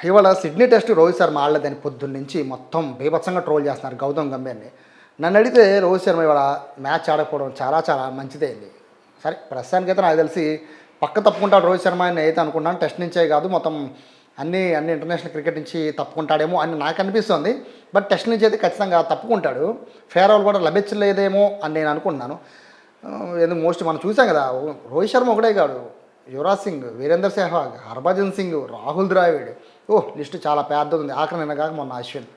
ఇవాళ Sydney test Rohit Sharma ఆడలేదని పొద్దున్న నుంచి మొత్తం బీభత్సంగా ట్రోల్ చేస్తున్నారు గౌతమ్ గంభీర్ని. నన్ను అడిగితే రోహిత్ శర్మ ఇవాళ మ్యాచ్ ఆడకపోవడం చాలా చాలా మంచిదైంది. సరే ప్రస్తుతానికైతే నాకు తెలిసి పక్క తప్పుకుంటాడు రోహిత్ శర్మ అని అయితే అనుకున్నాను. టెస్ట్ నుంచే కాదు మొత్తం అన్ని ఇంటర్నేషనల్ క్రికెట్ నుంచి తప్పుకుంటాడేమో అని నాకు అనిపిస్తుంది. బట్ టెస్ట్ నుంచి అయితే ఖచ్చితంగా తప్పుకుంటాడు. ఫేర్ ఓవర్ కూడా లభించలేదేమో అని నేను అనుకుంటున్నాను. ఎందుకు మోస్ట్ మనం చూసాం కదా, రోహిత్ శర్మ ఒకటే కాదు, యువరాజ్ సింగ్, వీరేందర్ సెహ్వాగ్, హర్భజన్ సింగ్, రాహుల్ ద్రావిడ్, లిస్టు చాలా పెద్దది ఉంది. ఆఖరి నిన్న కాక మొన్న అశ్విన్,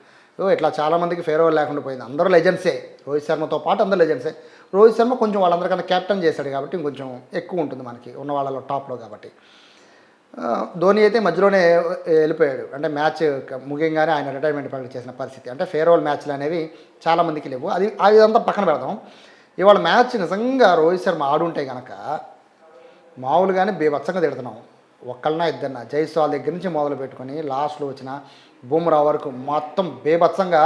ఇట్లా చాలామందికి ఫేర్ ఓవర్ లేకుండా పోయింది. అందరూ లెజెండ్సే, రోహిత్ శర్మతో పాటు అందరూ లెజెండ్సే. రోహిత్ శర్మ కొంచెం వాళ్ళందరికన్నా క్యాప్టెన్ చేశాడు కాబట్టి ఇంకొంచెం ఎక్కువ ఉంటుంది మనకి ఉన్న వాళ్ళలో టాప్లో కాబట్టి. ధోని అయితే మధ్యలోనే వెళ్ళిపోయాడు. అంటే మ్యాచ్ ముఖ్యంగానే ఆయన రిటైర్మెంట్ ప్రకటించేసిన పరిస్థితి. అంటే ఫేర్ ఓవర్ మ్యాచ్లు అనేవి చాలామందికి లేవు. అదంతా పక్కన పెడదాం. ఇవాళ మ్యాచ్ నిజంగా రోహిత్ శర్మ ఆడుంటే కనుక మామూలుగానే బీభత్సంగా తిడుతున్నాం. ఒక్కళ్ళనా ఇద్దరినా, జైస్వాల్ దగ్గర నుంచి మొదలు పెట్టుకొని లాస్ట్లో వచ్చిన బుమ్రా వరకు మొత్తం బీభత్సంగా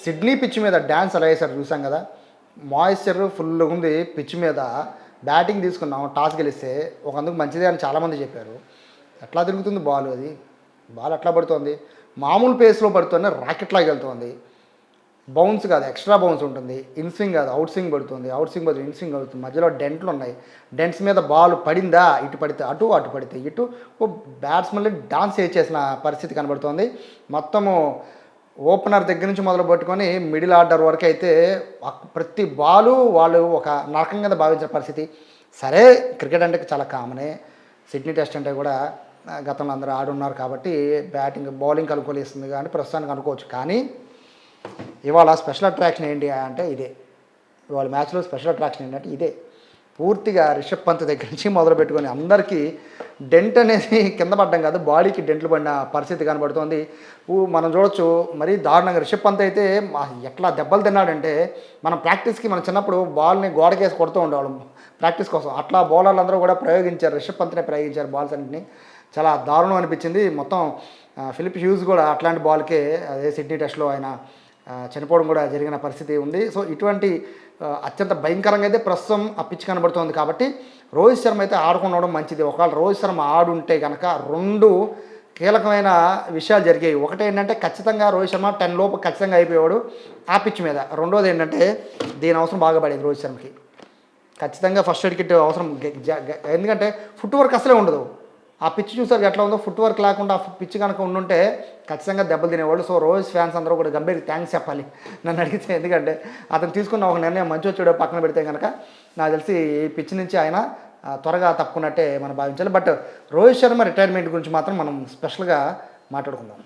సిడ్నీ పిచ్ మీద డ్యాన్స్ అలా వేశారు చూసాం కదా. మాయిశ్చర్ ఫుల్గా ఉంది పిచ్ మీద. బ్యాటింగ్ తీసుకున్నాం, టాస్ గెలిస్తే ఒకందుకు మంచిదే అని చాలామంది చెప్పారు. ఎట్లా తిరుగుతుంది బాల్, బాల్ ఎట్లా పడుతుంది, మామూలు పేస్లో పడుతుంది, రాకెట్లాగా వెళ్తుంది. బౌన్స్ కాదు, ఎక్స్ట్రా బౌన్స్ ఉంటుంది. ఇన్ స్వింగ్ కాదు, అవుట్ స్వింగ్ పడుతుంది. అవుట్ స్వింగ్ పడుతుంది, ఇన్ స్వింగ్ అవుతుంది. మధ్యలో డెంట్లు ఉన్నాయి. డెంట్స్ మీద బాల్ పడిందా, ఇటు పడితే అటు, అటు పడితే ఇటు. బ్యాట్స్మెన్లు డాన్స్ చేసిన పరిస్థితి కనబడుతుంది. మొత్తము ఓపెనర్ దగ్గర నుంచి మొదలు పెట్టుకొని మిడిల్ ఆర్డర్ వరకు అయితే ప్రతి బాలు వాళ్ళు ఒక నరకం కింద భావించిన పరిస్థితి. సరే క్రికెట్ అంటే చాలా కామనే. సిడ్నీ టెస్ట్ అంటే కూడా గతంలో అందరూ ఆడున్నారు కాబట్టి బ్యాటింగ్ బౌలింగ్ అనుకూలిస్తుంది కానీ ప్రస్తుతానికి అనుకోవచ్చు. కానీ ఇవాళ స్పెషల్ అట్రాక్షన్ ఏంటి అంటే ఇదే. ఇవాళ మ్యాచ్లో స్పెషల్ అట్రాక్షన్ ఏంటంటే ఇదే. పూర్తిగా రిషబ్ పంత్ దగ్గర నుంచి మొదలు పెట్టుకొని అందరికీ డెంట్ అనేది కింద పడ్డం కాదు, బాడీకి డెంట్లు పడిన పరిస్థితి కనబడుతుంది. మనం చూడొచ్చు మరీ దారుణంగా. రిషబ్ పంత్ అయితే ఎట్లా దెబ్బలు తిన్నాడంటే, మనం ప్రాక్టీస్కి మన చిన్నప్పుడు బాల్ని గోడకేసి కొడుతూ ఉండేవాళ్ళం ప్రాక్టీస్ కోసం. అట్లా బౌలర్లు అందరూ కూడా ప్రయోగించారు, రిషబ్ పంత్నే ప్రయోగించారు బాల్స్ అన్నింటినీ. చాలా దారుణం అనిపించింది. మొత్తం ఫిలిప్ హ్యూస్ కూడా అట్లాంటి బాల్కే అదే సిడ్నీ టెస్ట్లో ఆయన చనిపోవడం కూడా జరిగిన పరిస్థితి ఉంది. సో ఇటువంటి అత్యంత భయంకరంగా అయితే ప్రస్తుతం ఆ పిచ్ కనబడుతుంది. కాబట్టి రోహిత్ శర్మ అయితే ఆడుకుండడం మంచిది. ఒకవేళ రోహిత్ శర్మ ఆడుంటే కనుక రెండు కీలకమైన విషయాలు జరిగాయి. ఒకటి ఏంటంటే ఖచ్చితంగా రోహిత్ శర్మ 10 లోపు ఖచ్చితంగా అయిపోయాడు ఆ పిచ్ మీద. రెండోది ఏంటంటే దీని అవసరం బాగా పడేది రోహిత్ శర్మకి. ఖచ్చితంగా ఫస్ట్ ఎయిడ్ కిట్ అవసరం. ఎందుకంటే ఫుట్ వర్క్ అసలే ఉండదు. ఆ పిచ్ చూసారు ఎట్లా ఉందో. ఫుట్ వర్క్ లేకుండా ఆ పిచ్ కనుక ఉండుంటే ఖచ్చితంగా దెబ్బలు తినేవాళ్ళు. సో రోహిత్ ఫ్యాన్స్ అందరూ కూడా గంభీర్కి థ్యాంక్స్ చెప్పాలి నన్ను అడిగితే. ఎందుకంటే అతను తీసుకున్న ఒక నిర్ణయం మంచి వచ్చాడో పక్కన పెడితే కనుక నాకు తెలిసి ఈ పిచ్ నుంచి ఆయన త్వరగా తప్పుకున్నట్టే మనం భావించాలి. బట్ రోహిత్ శర్మ రిటైర్మెంట్ గురించి మాత్రం మనం స్పెషల్గా మాట్లాడుకుందాం.